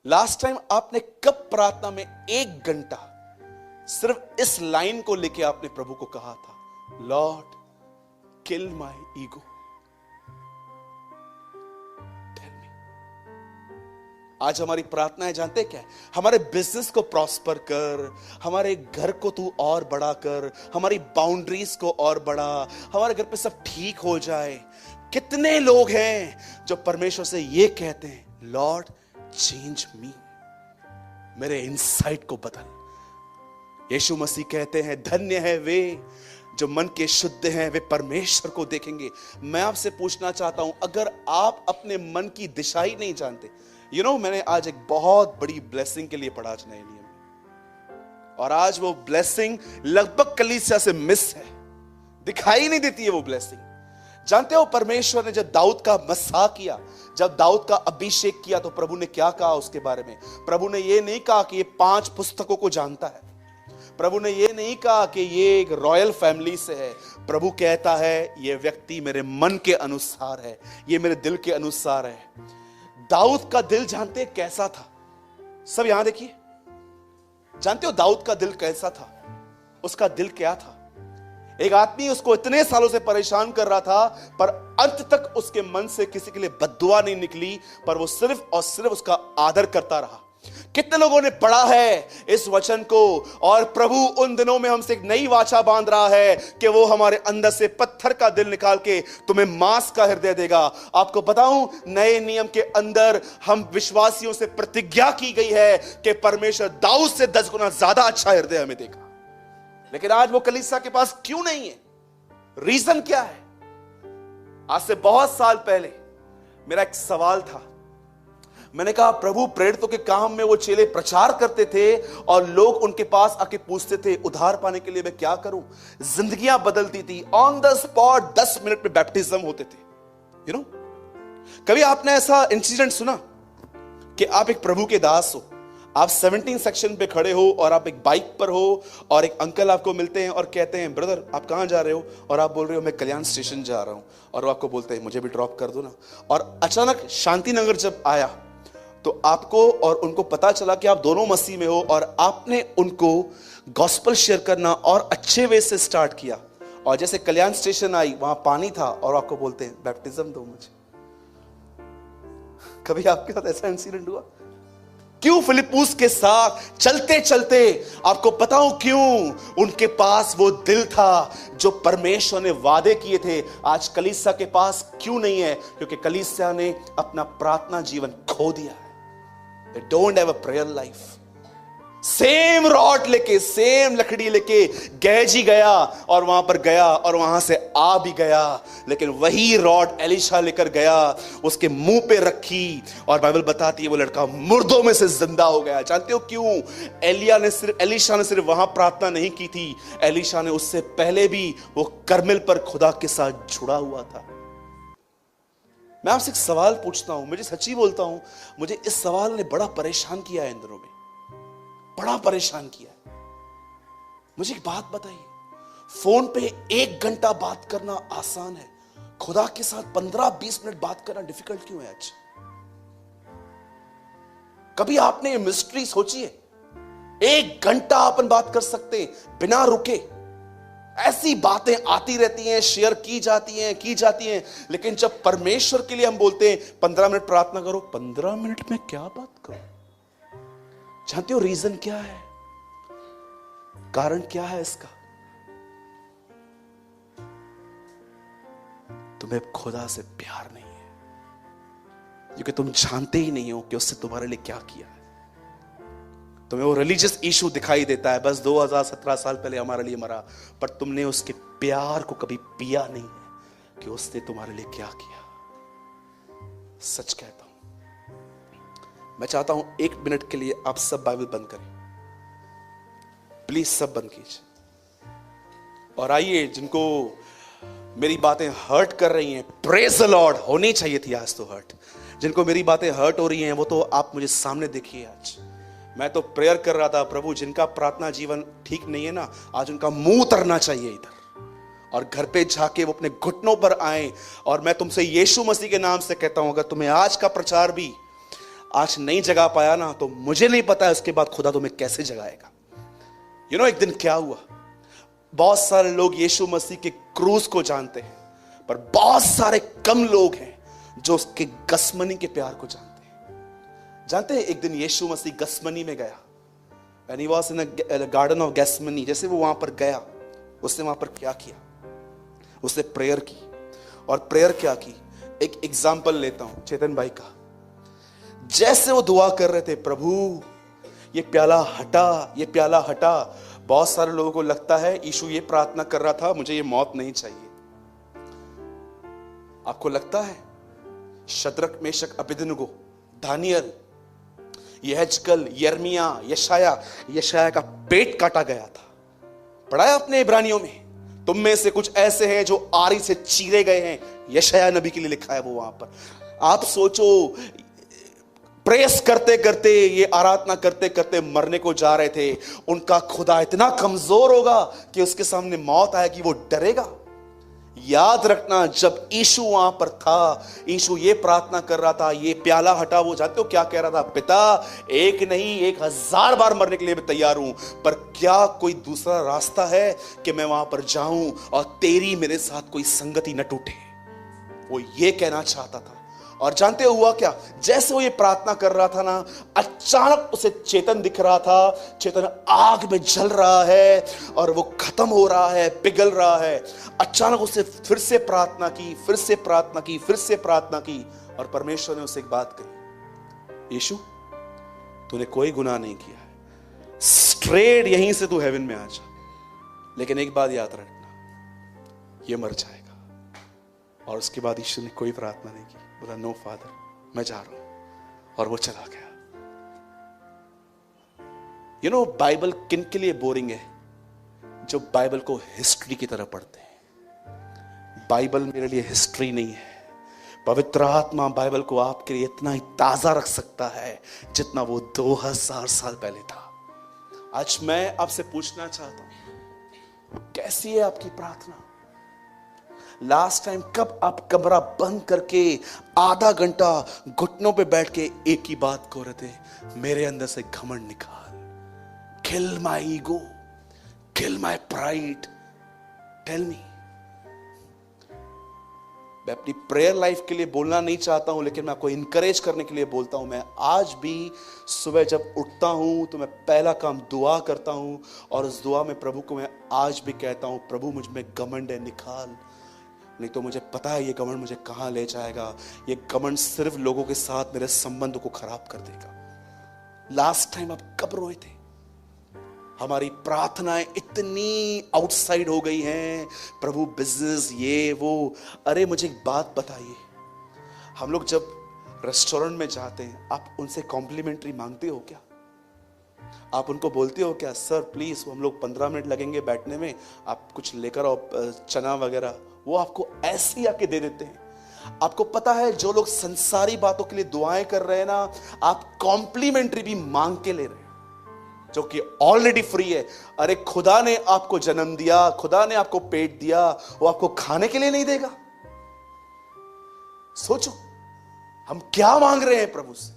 Last time आपने कब प्रार्थना में 1 घंटा सिर्फ इस लाइन को लेके आपने प्रभु को कहा था, लॉर्ड किल माई ईगो। आज हमारी प्रार्थनाएं जानते क्या है? हमारे बिजनेस को प्रॉस्पर कर, हमारे घर को तू और बड़ा कर, हमारी बाउंड्रीज को और बड़ा, हमारे घर पे सब ठीक हो जाए। कितने लोग हैं जो परमेश्वर से ये कहते हैं, लॉर्ड चेंज मी, मेरे इनसाइट को बदल। यीशु मसीह कहते हैं, धन्य है वे जो मन के शुद्ध हैं, वे परमेश्वर को देखेंगे। मैं आपसे पूछना चाहता हूं, अगर आप अपने मन की दिशा ही नहीं जानते, मैंने आज एक बहुत बड़ी ब्लेसिंग के लिए पढ़ा आज नए नियम में, और आज वो ब्लेसिंग लगभग कलीसिया से मिस है, दिखाई नहीं देती है वो ब्लेसिंग। जानते हो परमेश्वर ने जब दाऊद का मस्सा किया, जब दाऊद का अभिषेक किया, तो प्रभु ने क्या कहा उसके बारे में? प्रभु ने ये नहीं कहा कि ये 5 पुस्तकों को जानता है, प्रभु ने ये नहीं कहा कि ये एक रॉयल फैमिली से है। प्रभु कहता है, ये व्यक्ति मेरे मन के अनुसार है, ये मेरे दिल के अनुसार है। दाऊद का दिल जानते हैं कैसा था? सब यहां देखिए, जानते हो दाऊद का दिल कैसा था? उसका दिल क्या था? एक आदमी उसको इतने सालों से परेशान कर रहा था, पर अंत तक उसके मन से किसी के लिए बद्दुआ नहीं निकली, पर वो सिर्फ और सिर्फ उसका आदर करता रहा। कितने लोगों ने पढ़ा है इस वचन को, और प्रभु उन दिनों में हमसे एक नई वाचा बांध रहा है कि वो हमारे अंदर से पत्थर का दिल निकाल के तुम्हें मांस का हृदय देगा। आपको बताऊं, नए नियम के अंदर हम विश्वासियों से प्रतिज्ञा की गई है कि परमेश्वर दाऊद से 10 गुना ज्यादा अच्छा हृदय हमें देगा। लेकिन आज वो कलीसिया के पास क्यों नहीं है? रीजन क्या है? आज से बहुत साल पहले मेरा एक सवाल था। मैंने कहा, प्रभु प्रेरितों के काम में वो चेले प्रचार करते थे और लोग उनके पास आके पूछते थे, उद्धार पाने के लिए मैं क्या करूं? जिंदगियां बदलती थी, ऑन द स्पॉट 10 मिनट में बैप्टिज्म होते थे। कभी आपने ऐसा इंसिडेंट सुना कि आप एक प्रभु के दास हो, आप 17 सेक्शन पे खड़े हो और आप एक बाइक पर हो और एक अंकल आपको मिलते हैं और कहते हैं, ब्रदर आप कहां जा रहे हो? और आप बोल रहे हो मैं कल्याण स्टेशन जा रहा हूं, और वो आपको बोलते हैं मुझे भी ड्रॉप कर दो ना। और अचानक शांतिनगर जब आया तो आपको और उनको पता चला कि आप दोनों मसीह में हो, और आपने उनको गॉस्पेल शेयर करना और अच्छे वे से स्टार्ट किया। और जैसे कल्याण स्टेशन आई, वहां पानी था और आपको बोलते हैं बैप्टिज्म दो मुझे। कभी आपके साथ ऐसा इंसिडेंट हुआ? क्यों फिलिप्पुस के साथ चलते चलते, आपको पता हो क्यों? उनके पास वो दिल था जो परमेश्वर ने वादे किए थे। आज कलीसिया के पास क्यों नहीं है? क्योंकि कलीसिया ने अपना प्रार्थना जीवन खो दिया है। They don't have a prayer life. Same rod लेके, सेम लकड़ी लेके गहजी गया और वहां पर गया और वहां से आ भी गया, लेकिन वही रॉड एलिशा लेकर गया, उसके मुंह पे रखी और बाइबल बताती है वो लड़का मुर्दों में से जिंदा हो गया। जानते हो क्यों? एलिशा ने सिर्फ वहां प्रार्थना नहीं की थी, एलिशा ने उससे पहले भी वो कर्मेल पर खुदा के साथ जुड़ा हुआ था। मैं आपसे एक सवाल पूछता हूं, मुझे सच्ची बोलता हूं, मुझे इस सवाल ने बड़ा परेशान किया है, इन दिनों में बड़ा परेशान किया है। मुझे एक बात बताइए, फोन पे 1 घंटा बात करना आसान है, खुदा के साथ 15-20 मिनट बात करना डिफिकल्ट क्यों है आज? कभी आपने ये मिस्ट्री सोची है? 1 घंटा अपन बात कर सकते हैं बिना रुके, ऐसी बातें आती रहती हैं, शेयर की जाती हैं, लेकिन जब परमेश्वर के लिए हम बोलते हैं 15 मिनट प्रार्थना करो, 15 मिनट में क्या बात करो? जानते हो रीजन क्या है? कारण क्या है इसका? तुम्हें खुदा से प्यार नहीं है, क्योंकि तुम जानते ही नहीं हो कि उसने तुम्हारे लिए क्या किया है। तुम्हें वो रिलीजियस इशू दिखाई देता है, बस 2017 साल पहले हमारे लिए मरा, पर तुमने उसके प्यार को कभी पिया नहीं है कि उसने तुम्हारे लिए क्या किया। सच कहता हूं, मैं चाहता हूं 1 मिनट के लिए आप सब बाइबल बंद करें, प्लीज सब बंद कीजिए, और आइए जिनको मेरी बातें हर्ट कर रही हैं, प्रेज द लॉर्ड, होनी चाहिए थी आज तो हर्ट, जिनको मेरी बातें हर्ट हो रही हैं वो तो आप मुझे सामने देखिए। आज मैं तो प्रेयर कर रहा था, प्रभु जिनका प्रार्थना जीवन ठीक नहीं है ना, आज उनका मुंह उतरना चाहिए इधर, और घर पे जाके वो अपने घुटनों पर आए। और मैं तुमसे यीशु मसीह के नाम से कहता हूं, अगर तुम्हें आज का प्रचार भी आज नहीं जगा पाया ना, तो मुझे नहीं पता है उसके बाद खुदा तुम्हें कैसे जगाएगा। एक दिन क्या हुआ, बहुत सारे लोग यीशु मसीह के क्रूस को जानते हैं, पर बहुत सारे कम लोग हैं जो उसके गसमनी के प्यार को जानते हैं। जानते हैं, एक दिन यीशु मसीह गसमनी में गया, and he was in a garden of Gethsemane। जैसे वो वहां पर गया, उसने वहां पर क्या किया, उसने प्रेयर की। और प्रेयर क्या की, एक एग्जाम्पल लेता हूं चेतन भाई का। जैसे वो दुआ कर रहे थे, प्रभु ये प्याला हटा, ये प्याला हटा। बहुत सारे लोगों को लगता है यीशु ये प्रार्थना कर रहा था, मुझे ये मौत नहीं चाहिए। आपको लगता है शद्रक, मेशक, अबेदनगो, दानियल, यहेजकल, यिर्मयाह, यशाया का पेट काटा गया था। पढ़ा है अपने इब्रानियों में, तुम में से कुछ ऐसे हैं जो आरी से चीरे गए हैं। यशाया नबी के लिए लिखा है वो वहां पर। आप सोचो, प्रेस करते करते, ये आराधना करते करते मरने को जा रहे थे। उनका खुदा इतना कमजोर होगा कि उसके सामने मौत आएगी, वो डरेगा। याद रखना, जब यीशु वहां पर था, यीशु ये प्रार्थना कर रहा था, ये प्याला हटा। वो जानते हो क्या कह रहा था, पिता एक नहीं 1000 बार मरने के लिए मैं तैयार हूं, पर क्या कोई दूसरा रास्ता है कि मैं वहां पर जाऊं और तेरी मेरे साथ कोई संगति न टूटे। वो ये कहना चाहता था। और जानते हो हुआ क्या, जैसे वो ये प्रार्थना कर रहा था ना, अचानक उसे चेतन दिख रहा था। चेतन आग में जल रहा है और वो खत्म हो रहा है, पिघल रहा है। अचानक उसे फिर से प्रार्थना की, फिर से प्रार्थना की, फिर से प्रार्थना की, और परमेश्वर ने उसे एक बात कही, यीशु तूने कोई गुनाह नहीं किया है, स्ट्रेट यहीं से तू हेवन में आ जा, लेकिन एक बात याद रखना, ये मर जाएगा। और उसके बाद यीशु ने कोई प्रार्थना नहीं की, बोला नो फादर, मैं जा रहा हूं, और वो चला गया। बाइबल किन के लिए बोरिंग है? जो बाइबल को हिस्ट्री की तरह पढ़ते हैं। बाइबल मेरे लिए हिस्ट्री नहीं है। पवित्र आत्मा बाइबल को आपके लिए इतना ही ताजा रख सकता है जितना वो 2000 साल पहले था। आज मैं आपसे पूछना चाहता हूं, कैसी है आपकी प्रार्थना? लास्ट टाइम कब आप कमरा बंद करके आधा घंटा घुटनों पे बैठ के एक ही बात कह रहे थे, मेरे अंदर से घमंड निकाल, kill my ego, kill my pride, tell me. मैं अपनी प्रेयर लाइफ के लिए बोलना नहीं चाहता हूं, लेकिन मैं आपको इंकरेज करने के लिए बोलता हूं। मैं आज भी सुबह जब उठता हूं तो मैं पहला काम दुआ करता हूं, और उस दुआ में प्रभु को मैं आज भी कहता हूं, प्रभु मुझ में घमंड है, निकाल, नहीं तो मुझे पता है ये घमंड मुझे कहां ले जाएगा। ये घमंड सिर्फ लोगों के साथ मेरे संबंध को खराब कर देगा। लास्ट टाइम आप कब रोए थे? हमारी प्रार्थनाएं इतनी आउटसाइड हो गई हैं, प्रभु बिजनेस ये वो। अरे मुझे एक बात बताइए, हम लोग जब रेस्टोरेंट में जाते हैं, आप उनसे कॉम्प्लीमेंट्री मांगते हो क्या? आप उनको बोलते हो क्या, सर प्लीज हम लोग 15 मिनट लगेंगे बैठने में, आप कुछ लेकर आओ, चना वगैरह? वो आपको ऐसे ही आके दे देते हैं। आपको पता है, जो लोग संसारी बातों के लिए दुआएं कर रहे हैं ना, आप कॉम्प्लीमेंट्री भी मांग के ले रहे हैं जो कि ऑलरेडी फ्री है। अरे खुदा ने आपको जन्म दिया, खुदा ने आपको पेट दिया, वो आपको खाने के लिए नहीं देगा? सोचो हम क्या मांग रहे हैं प्रभु से।